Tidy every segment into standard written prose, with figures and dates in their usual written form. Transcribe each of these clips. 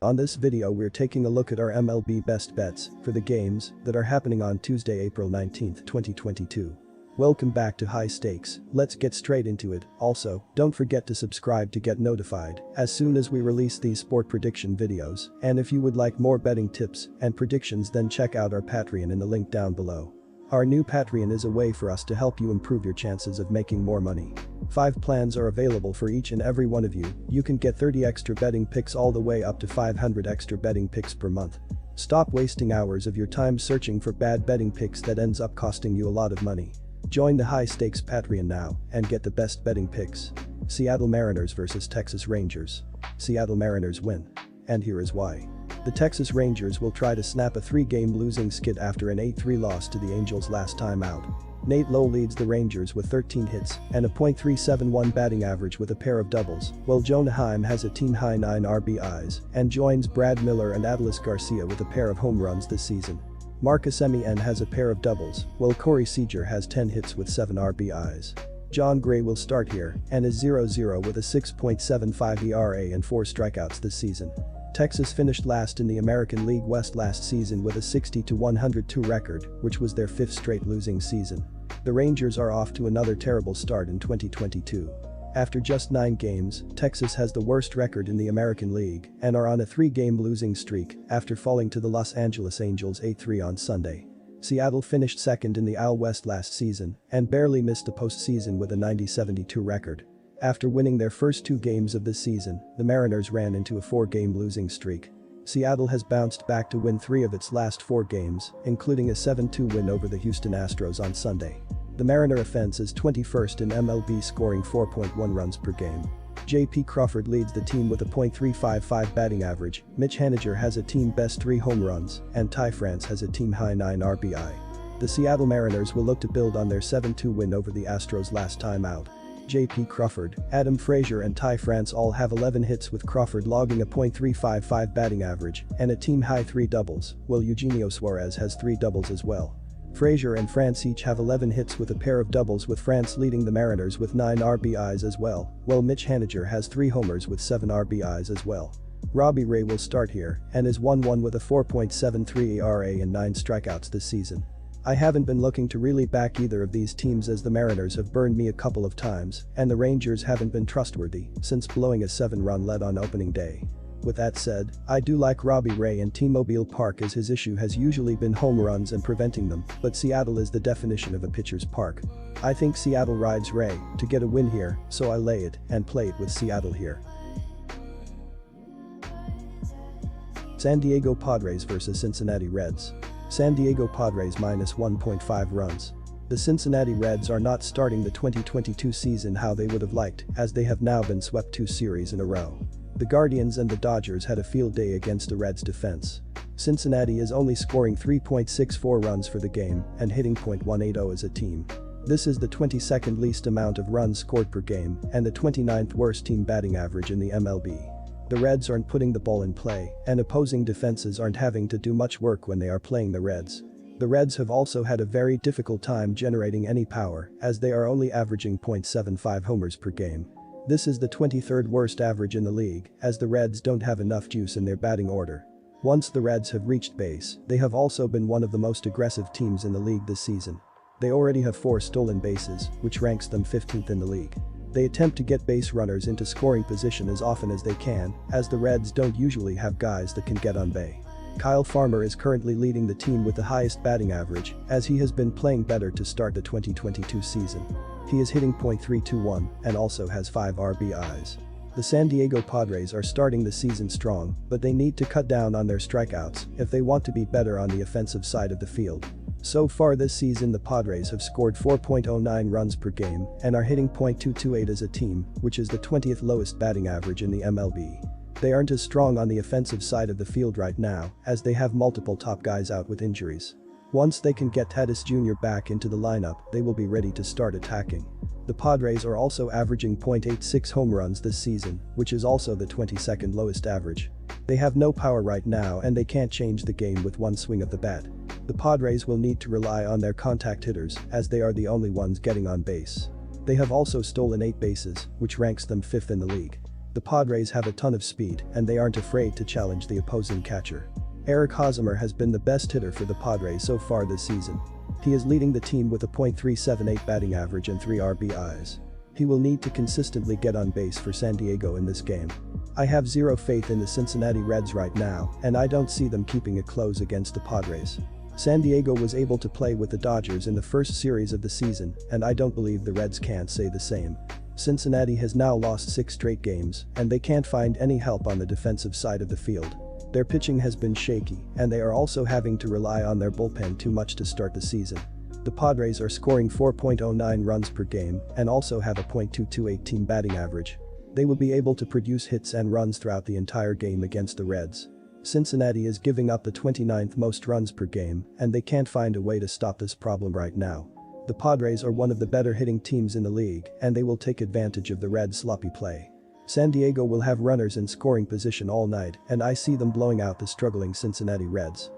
On this video we're taking a look at our MLB best bets for the games that are happening on Tuesday, April 19, 2022. Welcome back to High Stakes, let's get straight into it. Also, don't forget to subscribe to get notified as soon as we release these sport prediction videos, and if you would like more betting tips and predictions then check out our Patreon in the link down below. Our new Patreon is a way for us to help you improve your chances of making more money. 5 plans are available for each and every one of you. You can get 30 extra betting picks all the way up to 500 extra betting picks per month. Stop wasting hours of your time searching for bad betting picks that ends up costing you a lot of money. Join the High Stakes Patreon now and get the best betting picks. Seattle Mariners vs Texas Rangers. Seattle Mariners win. And here is why. The Texas Rangers will try to snap a 3-game losing skid after an 8-3 loss to the Angels last time out. Nate Lowe leads the Rangers with 13 hits and a .371 batting average with a pair of doubles, while Jonah Heim has a team-high 9 RBIs and joins Brad Miller and Adolis Garcia with a pair of home runs this season. Marcus Semien has a pair of doubles, while Corey Seager has 10 hits with 7 RBIs. John Gray will start here and is 0-0 with a 6.75 ERA and 4 strikeouts this season. Texas finished last in the American League West last season with a 60-102 record, which was their 5th straight losing season. The Rangers are off to another terrible start in 2022. After just 9 games, Texas has the worst record in the American League and are on a 3-game losing streak after falling to the Los Angeles Angels 8-3 on Sunday. Seattle finished second in the AL West last season and barely missed the postseason with a 90-72 record. After winning their first 2 games of the season, the Mariners ran into a 4-game losing streak. Seattle has bounced back to win 3 of its last 4 games, including a 7-2 win over the Houston Astros on Sunday. The Mariner offense is 21st in MLB, scoring 4.1 runs per game. J.P. Crawford leads the team with a .355 batting average, Mitch Haniger has a team-best 3 home runs, and Ty France has a team-high 9 RBI. The Seattle Mariners will look to build on their 7-2 win over the Astros last time out. J.P. Crawford, Adam Frazier and Ty France all have 11 hits, with Crawford logging a .355 batting average and a team-high 3 doubles, while Eugenio Suarez has 3 doubles as well. Frazier and France each have 11 hits with a pair of doubles, with France leading the Mariners with 9 RBIs as well, while Mitch Haniger has 3 homers with 7 RBIs as well. Robbie Ray will start here and is 1-1 with a 4.73 ERA and 9 strikeouts this season. I haven't been looking to really back either of these teams, as the Mariners have burned me a couple of times and the Rangers haven't been trustworthy since blowing a 7-run lead on opening day. With that said, I do like Robbie Ray in T-Mobile Park, as his issue has usually been home runs and preventing them, but Seattle is the definition of a pitcher's park. I think Seattle rides Ray to get a win here, so I lay it and play it with Seattle here. San Diego Padres vs Cincinnati Reds. San Diego Padres minus 1.5 runs. The Cincinnati Reds are not starting the 2022 season how they would have liked, as they have now been swept 2 series in a row. The Guardians and the Dodgers had a field day against the Reds' defense. Cincinnati is only scoring 3.64 runs for the game and hitting .180 as a team. This is the 22nd least amount of runs scored per game and the 29th worst team batting average in the MLB. The Reds aren't putting the ball in play, and opposing defenses aren't having to do much work when they are playing the Reds. The Reds have also had a very difficult time generating any power, as they are only averaging .75 homers per game. This is the 23rd worst average in the league, as the Reds don't have enough juice in their batting order. Once the Reds have reached base, they have also been one of the most aggressive teams in the league this season. They already have 4 stolen bases, which ranks them 15th in the league. They attempt to get base runners into scoring position as often as they can, as the Reds don't usually have guys that can get on base. Kyle Farmer is currently leading the team with the highest batting average, as he has been playing better to start the 2022 season. He is hitting .321 and also has 5 RBIs. The San Diego Padres are starting the season strong, but they need to cut down on their strikeouts if they want to be better on the offensive side of the field. So far this season the Padres have scored 4.09 runs per game and are hitting .228 as a team, which is the 20th lowest batting average in the MLB. They aren't as strong on the offensive side of the field right now, as they have multiple top guys out with injuries. Once they can get Tatis Jr. back into the lineup, they will be ready to start attacking. The Padres are also averaging .86 home runs this season, which is also the 22nd lowest average. They have no power right now and they can't change the game with one swing of the bat. The Padres will need to rely on their contact hitters, as they are the only ones getting on base. They have also stolen 8 bases, which ranks them 5th in the league. The Padres have a ton of speed and they aren't afraid to challenge the opposing catcher. Eric Hosmer has been the best hitter for the Padres so far this season. He is leading the team with a .378 batting average and 3 RBIs. He will need to consistently get on base for San Diego in this game. I have zero faith in the Cincinnati Reds right now, and I don't see them keeping it close against the Padres. San Diego was able to play with the Dodgers in the first series of the season, and I don't believe the Reds can't say the same. Cincinnati has now lost 6 straight games, and they can't find any help on the defensive side of the field. Their pitching has been shaky, and they are also having to rely on their bullpen too much to start the season. The Padres are scoring 4.09 runs per game and also have a .228 team batting average. They will be able to produce hits and runs throughout the entire game against the Reds. Cincinnati is giving up the 29th most runs per game, and they can't find a way to stop this problem right now. The Padres are one of the better hitting teams in the league, and they will take advantage of the Reds' sloppy play. San Diego will have runners in scoring position all night, and I see them blowing out the struggling Cincinnati Reds.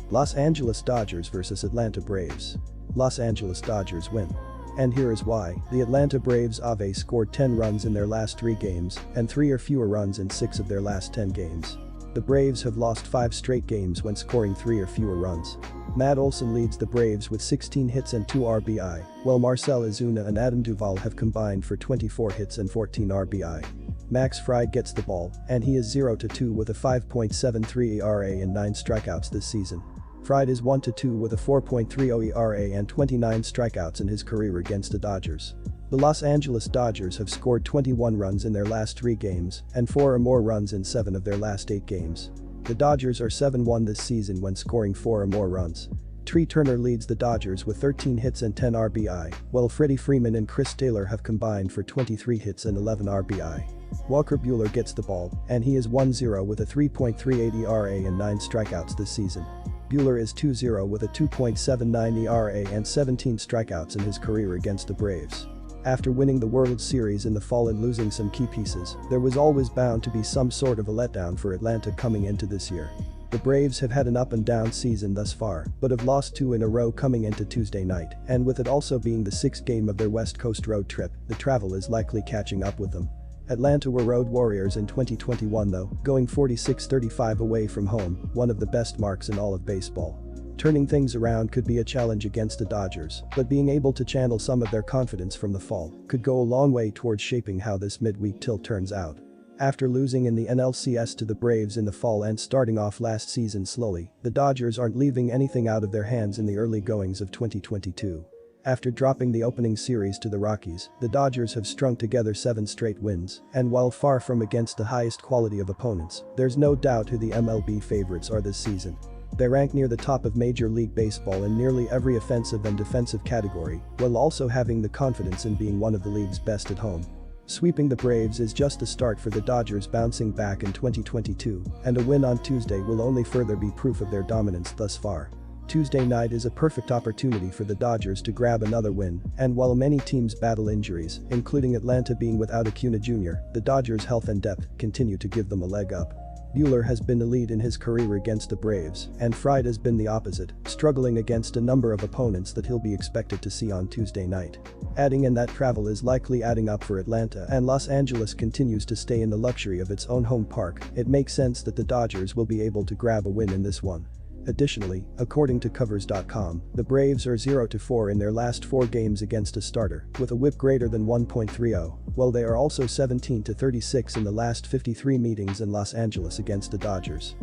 Los Angeles Dodgers vs Atlanta Braves. Los Angeles Dodgers win. And here is why. The Atlanta Braves have scored 10 runs in their last 3 games and 3 or fewer runs in 6 of their last 10 games. The Braves have lost 5 straight games when scoring 3 or fewer runs. Matt Olson leads the Braves with 16 hits and 2 RBI, while Marcell Ozuna and Adam Duvall have combined for 24 hits and 14 RBI. Max Fried gets the ball, and he is 0-2 with a 5.73 ERA and 9 strikeouts this season. Fried is 1-2 with a 4.30 ERA and 29 strikeouts in his career against the Dodgers. The Los Angeles Dodgers have scored 21 runs in their last 3 games and 4 or more runs in 7 of their last 8 games. The Dodgers are 7-1 this season when scoring 4 or more runs. Trey Turner leads the Dodgers with 13 hits and 10 RBI, while Freddie Freeman and Chris Taylor have combined for 23 hits and 11 RBI. Walker Buehler gets the ball, and he is 1-0 with a 3.38 ERA and 9 strikeouts this season. Buehler is 2-0 with a 2.79 ERA and 17 strikeouts in his career against the Braves. After winning the World Series in the fall and losing some key pieces, there was always bound to be some sort of a letdown for Atlanta coming into this year. The Braves have had an up and down season thus far, but have lost 2 in a row coming into Tuesday night, and with it also being the 6th game of their West Coast road trip, the travel is likely catching up with them. Atlanta were road warriors in 2021 though, going 46-35 away from home, one of the best marks in all of baseball. Turning things around could be a challenge against the Dodgers, but being able to channel some of their confidence from the fall could go a long way towards shaping how this midweek tilt turns out. After losing in the NLCS to the Braves in the fall and starting off last season slowly, the Dodgers aren't leaving anything out of their hands in the early goings of 2022. After dropping the opening series to the Rockies, the Dodgers have strung together 7 straight wins, and while far from against the highest quality of opponents, there's no doubt who the MLB favorites are this season. They rank near the top of Major League Baseball in nearly every offensive and defensive category, while also having the confidence in being one of the league's best at home. Sweeping the Braves is just a start for the Dodgers bouncing back in 2022, and a win on Tuesday will only further be proof of their dominance thus far. Tuesday night is a perfect opportunity for the Dodgers to grab another win, and while many teams battle injuries, including Atlanta being without Acuna Jr., the Dodgers' health and depth continue to give them a leg up. Buehler has been elite in his career against the Braves, and Fried has been the opposite, struggling against a number of opponents that he'll be expected to see on Tuesday night. Adding in that travel is likely adding up for Atlanta, and Los Angeles continues to stay in the luxury of its own home park. It makes sense that the Dodgers will be able to grab a win in this one. Additionally, according to Covers.com, the Braves are 0-4 in their last 4 games against a starter, with a whip greater than 1.30, while they are also 17-36 in the last 53 meetings in Los Angeles against the Dodgers.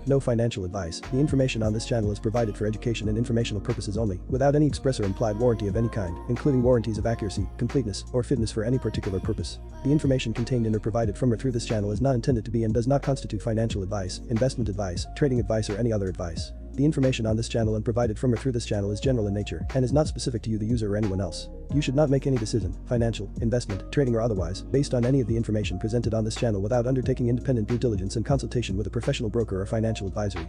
No financial advice. The information on this channel is provided for education and informational purposes only, without any express or implied warranty of any kind, including warranties of accuracy, completeness, or fitness for any particular purpose. The information contained in or provided from or through this channel is not intended to be and does not constitute financial advice, investment advice, trading advice, or any other advice. The information on this channel and provided from or through this channel is general in nature and is not specific to you, the user, or anyone else. You should not make any decision, financial, investment, trading, or otherwise, based on any of the information presented on this channel without undertaking independent due diligence and consultation with a professional broker or financial advisory.